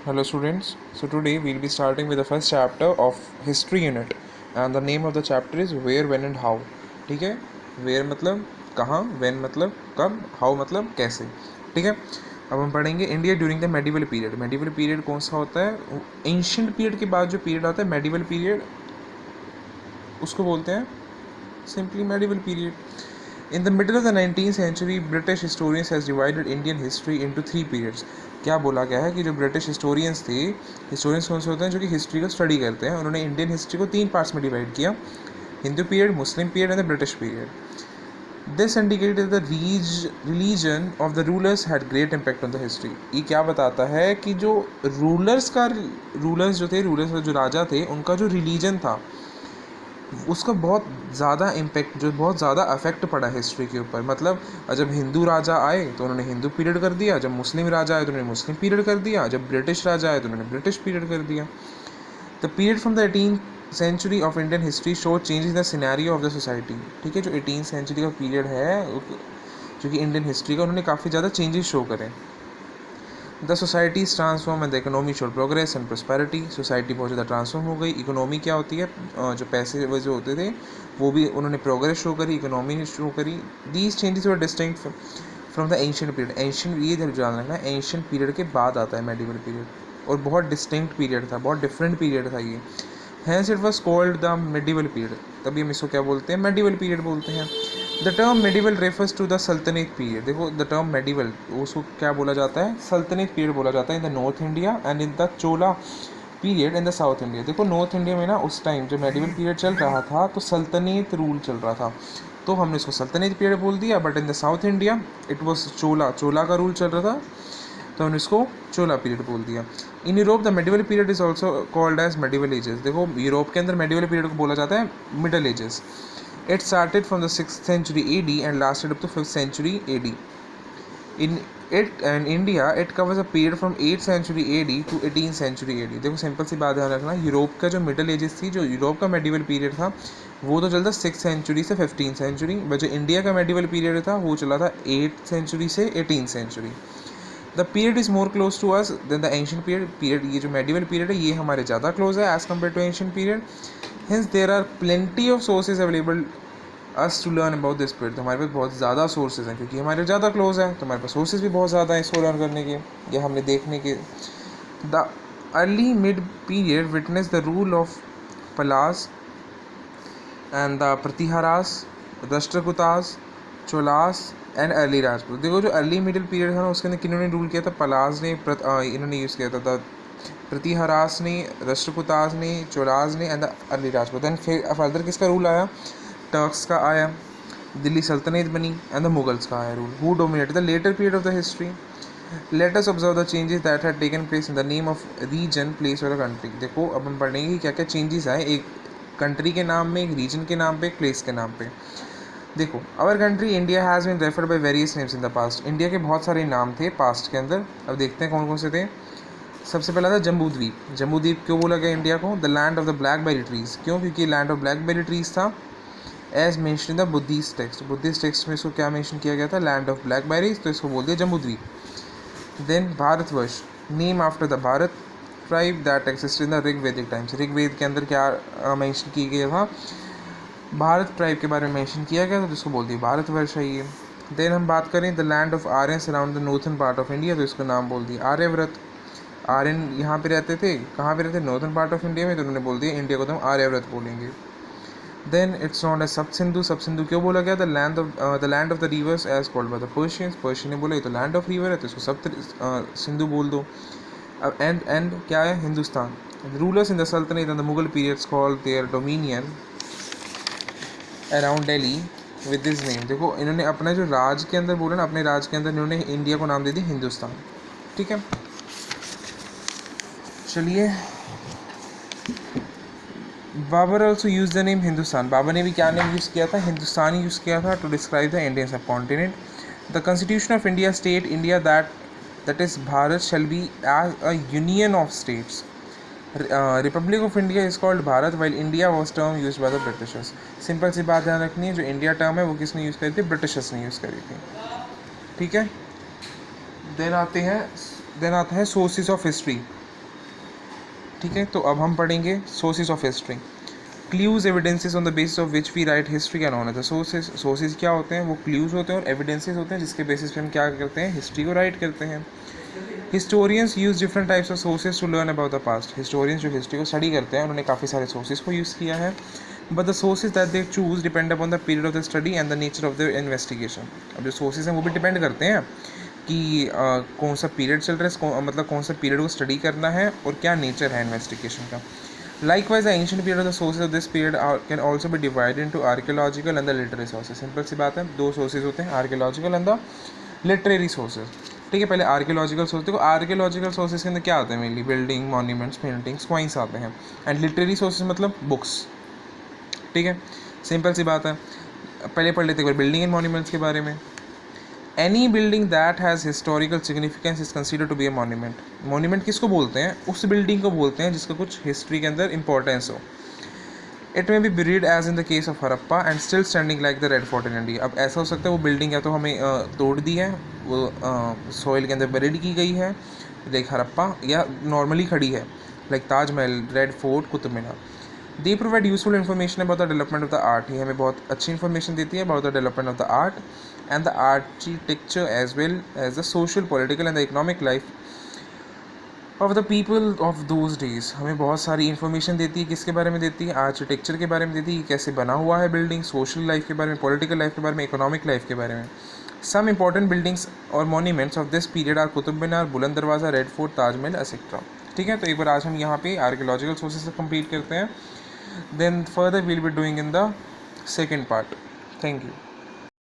Hello students, so today we'll be starting with the first chapter of history unit and the name of the chapter is where, when and how. ठीक है, where मतलब कहाँ, when मतलब कब, how मतलब कैसे. ठीक है, अब हम पढ़ेंगे India during the medieval period. Medieval period कौन सा होता है? एंशियंट पीरियड के बाद जो पीरियड आता है मेडिवल पीरियड, उसको बोलते हैं simply medieval period. In the middle of the 19th century, British historians has divided Indian history into three periods. क्या बोला गया है कि जो ब्रिटिश हिस्टोरियंस थे, हिस्टोरियंस कौन से होते हैं जो कि हिस्ट्री को स्टडी करते हैं, उन्होंने इंडियन हिस्ट्री को तीन पार्ट्स में डिवाइड किया: Hindu period, Muslim period and the British period. This indicated the religion of the rulers had great impact on the history. ये क्या बताता है कि जो रूलर्स जो राजा थे, उनका जो रिलीजन था उसका बहुत ज़्यादा इम्पैक्ट, जो बहुत ज़्यादा अफेक्ट पड़ा हिस्ट्री के ऊपर. मतलब जब हिंदू राजा आए तो उन्होंने हिंदू पीरियड कर दिया, जब मुस्लिम राजा आए तो उन्होंने मुस्लिम पीरियड कर दिया, जब ब्रिटिश राजा आए तो उन्होंने ब्रिटिश पीरियड कर दिया. The period from the 18th century of Indian history show change in the scenario of the society. ठीक है, जो 18th सेंचुरी का पीरियड है जो कि इंडियन हिस्ट्री का, उन्होंने काफ़ी ज़्यादा चेंजेस शो करें. The society transform and the economy showed progress and prosperity. Society बहुत ज़्यादा ट्रांसफॉर्म हो गई. इकोनॉमी क्या होती है, जो पैसे वो जो होते थे वो भी उन्होंने प्रोग्रेस शो करी, इकोनॉमी शो करी. These changes were distinct from the ancient period. Ancient ये ध्यान रखना, एंशियंट पीरियड के बाद आता है मेडिवल पीरियड, और बहुत डिस्टिंक्ट पीरियड था, बहुत डिफरेंट पीरियड था ये. Hence it was called the medieval period. तभी हम इसको क्या बोलते हैं, मेडिवल पीरियड बोलते हैं. The term medieval refers to the Sultanat period. देखो, द टर्म मेडिवल उसको क्या बोला जाता है, सल्तनत पीरियड बोला जाता है in the north India and in the Chola period in the south India. देखो, नॉर्थ इंडिया में ना उस टाइम जब मेडिवल पीरियड चल रहा था तो सल्तनत रूल चल रहा था, तो हमने इसको सल्तनत पीरियड बोल दिया. But in the south India it was Chola का रूल चल रहा था, तो हमने इसको चोला पीरियड बोल दिया. In Europe the medieval period is also called as medieval ages. देखो, यूरोप के अंदर मेडिवल पीरियड को बोला जाता है middle ages. It started from the 6th century AD and lasted up to 5th century AD. In India, it covers a period from 8th century AD to 18th century AD. देखो, simple सी बात ध्यान रखना, Europe का जो middle edges थी, जो Europe का मेडिवल पीरियड था, वो तो चलता 6th सेंचुरी से 15th सेंचुरी. बट जो इंडिया का मेडिवल पीरियड था वो चला था 8th सेंचुरी से 18th century. The period is more close to us than the ancient period. ये जो मेडिवल पीरियड है ये हमारे ज़्यादा क्लोज है as compare to ancient period. Hence there are plenty of sources available us to learn about this period. तो हमारे पास बहुत ज़्यादा सोर्सेज हैं, क्योंकि हमारे ज़्यादा क्लोज है तो हमारे पास सोर्सेज भी बहुत ज़्यादा हैं इसको लर्न करने के या हमने देखने के. The early mid period witness the rule of Palas and the Pratiharas, Rashtrakutas, Cholas and early Rajput. देखो, जो अर्ली मिडिल पीरियड था ना उसके अंदर किन्होंने रूल किया था, पलास ने, इन्होंने यूज़ किया था प्रतिहारास ने, राष्ट्रकूतास ने, चोलास ने and the early Rajput. And फिर फर्दर किसका रूल आया, टर्क्स का आया, दिल्ली सल्तनत बनी एंड द मुगल्स का आया rule. Who dominated the later period of the history. Let us observe the changes that had taken place in the name of region, place और अ कंट्री. देखो, अब हम पढ़ेंगे कि क्या क्या चेंजेस आए एक कंट्री के नाम में, एक रीजन के नाम पे, एक प्लेस के नाम पे. देखो, our country India has been referred by various names in the past. India के बहुत सारे नाम थे पास्ट के अंदर. अब देखते हैं कौन कौन से थे. सबसे पहला था जम्बूद्वीप. जम्बूद्वीप क्यों बोला गया इंडिया को, the land of the blackberry trees. क्यों, क्योंकि लैंड ऑफ ब्लैकबेरी ट्रीज था as mention in the Buddhist text. Buddhist text में इसको क्या मेंशन किया गया था, लैंड ऑफ ब्लैकबेरीज, तो इसको बोल दिया Jambudweep. Then Bharatvarsh, name after the Bharat tribe that existed in the Rigvedic times. Rigveda के अंदर क्या मेंशन किया गया था, भारत ट्राइब के बारे में मेंशन किया गया था, तो इसको बोल दिया भारतवर्ष है ये. देन हम बात करें the land of Aryans around the northern part of India, तो इसका नाम बोल दिया आर्यव्रत. आर्यन यहाँ पे रहते थे, कहाँ पे रहते थे, नॉर्थन पार्ट ऑफ इंडिया में, तो उन्होंने बोल दिया इंडिया को तो हम आर्यव्रत बोलेंगे. देन इट्स नॉन एज सब सिंधु. सब सिंधु क्यों बोला गया, the land of the rivers as called by the Persians. Persian ने बोला ये तो लैंड ऑफ रिवर है, तो इसको सब सिंधु बोल दो. अब एंड क्या है, Hindustan. Rulers in the Sultanat and the Mughal periods called their dominion around Delhi with this name. देखो, इन्होंने अपना जो राज के अंदर बोला ना, अपने राज के अंदर इन्होंने इंडिया को नाम दे दिया हिंदुस्तान. ठीक है, चलिए. Babur also use the name Hindustan. Babur ने भी क्या नेम यूज़ किया था, हिंदुस्तान यूज़ किया था to describe the Indian subcontinent. The constitution of India state India that is Bharat shall be as a union of states. Republic of India is called Bharat while India was term use by the britishers. Simple सी बात ध्यान रखनी है, जो India term है वो किसने use करी थी, ब्रिटिशर्स ने यूज़ करी थी. ठीक है. देन आता है सोर्सेज ऑफ हिस्ट्री. ठीक है, तो अब हम पढ़ेंगे sources of history. Clues evidences on the basis of which we write history क्या नॉन है। सोर्सेज क्या होते हैं, वो क्ल्यूज होते हैं और एविडेंसेस होते हैं जिसके बेसिस पे हम क्या करते हैं, हिस्ट्री को राइट करते हैं। Historians use different types of sources to learn about the past. Historians जो हिस्ट्री को स्टडी करते हैं उन्होंने काफ़ी सारे सोर्सेज को यूज़ किया है, but the sources that they choose depend upon the period of the study and the nature of the investigation. अब जो सोर्सेज हैं वो भी डिपेंड करते हैं कि कौन सा पीरियड चल रहा है, मतलब कौन सा पीरियड को स्टडी करना है और क्या नेचर है इन्वेस्टिगेशन का। Likewise, the ancient period of the sources of this period can also be divided into archaeological and the literary sources. Simple सी बात है, दो सोर्सेज होते हैं, archaeological and the literary sources. ठीक है, पहले आर्कियोलॉजिकल सोर्स देखो, आर्कियोलॉजिकल सोर्सेज के अंदर क्या आते हैं, mainly building, monuments, paintings, coins आते हैं, एंड लिटरेरी सोर्सेज मतलब बुक्स। ठीक है, सिंपल सी बात है। पहले पढ़ लेते हैं बिल्डिंग एंड मॉन्यूमेंट्स के बारे में। Any building that has historical significance is considered to be a monument. Monument किसको बोलते हैं, उस बिल्डिंग को बोलते हैं जिसका कुछ हिस्ट्री के अंदर इंपॉर्टेंस हो। It may be buried as in the case of Harappa and still standing like the Red Fort in India. अब ऐसा हो सकता है वो बिल्डिंग या तो हमें तोड़ दी है, वो सॉइल के अंदर बरीड की गई है लाइक हरप्पा, या नॉर्मली खड़ी है like Taj Mahal, Red Fort, Qutub Minar. They provide useful information about the development of the art. ये हमें बहुत अच्छी इन्फॉर्मेशन देती है about the development of the art and the architecture as well as the social, political and the economic life of the people of those days. हमें बहुत सारी information देती है, किसके बारे में देती है, आर्किटेक्चर के बारे में देती है, कैसे बना हुआ है बिल्डिंग, सोशल लाइफ के बारे में, पॉलिटिकल लाइफ के बारे में, इकोनॉमिक लाइफ के बारे में। सम इंपॉर्टेंट बिल्डिंग्स और monuments of this period are Qutub Minar, Buland Darwaza, red fort, Taj Mahal etcetera. ठीक है, तो एक बार आज हम यहाँ पे आर्कियोलॉजिकल सोर्सेज कंप्लीट करते हैं, then further we'll be doing in the second part. Thank you.